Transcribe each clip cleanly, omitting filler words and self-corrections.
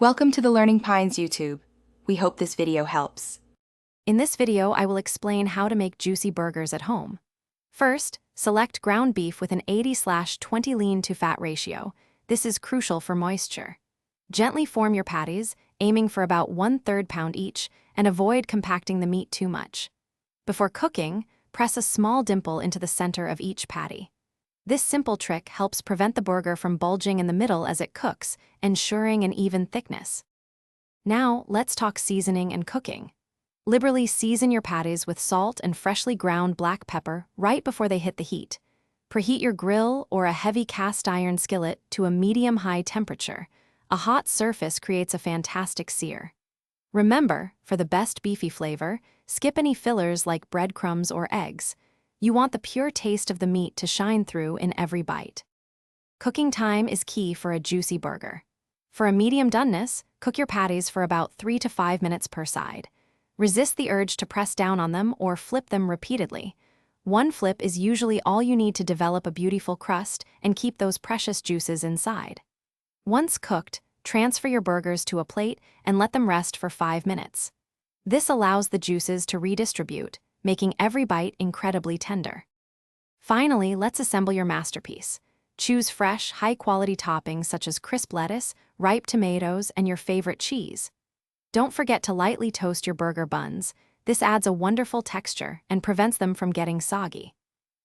Welcome to the Learning Pines YouTube. We hope this video helps. In this video, I will explain how to make juicy burgers at home. First, select ground beef with an 80/20 lean to fat ratio. This is crucial for moisture. Gently form your patties, aiming for about 1/3 pound each, and avoid compacting the meat too much. Before cooking, press a small dimple into the center of each patty. This simple trick helps prevent the burger from bulging in the middle as it cooks, ensuring an even thickness. Now, let's talk seasoning and cooking. Liberally season your patties with salt and freshly ground black pepper right before they hit the heat. Preheat your grill or a heavy cast iron skillet to a medium-high temperature. A hot surface creates a fantastic sear. Remember, for the best beefy flavor, skip any fillers like breadcrumbs or eggs. You want the pure taste of the meat to shine through in every bite. Cooking time is key for a juicy burger. For a medium doneness, cook your patties for about 3 to 5 minutes per side. Resist the urge to press down on them or flip them repeatedly. One flip is usually all you need to develop a beautiful crust and keep those precious juices inside. Once cooked, transfer your burgers to a plate and let them rest for 5 minutes. This allows the juices to redistribute, making every bite incredibly tender. Finally, let's assemble your masterpiece. Choose fresh, high-quality toppings such as crisp lettuce, ripe tomatoes, and your favorite cheese. Don't forget to lightly toast your burger buns. This adds a wonderful texture and prevents them from getting soggy.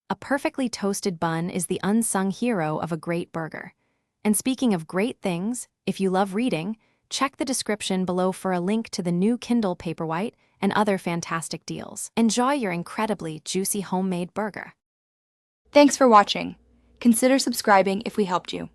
A perfectly toasted bun is the unsung hero of a great burger. And speaking of great things, if you love reading, check the description below for a link to the new Kindle Paperwhite and other fantastic deals. Enjoy your incredibly juicy homemade burger. Thanks for watching. Consider subscribing if we helped you.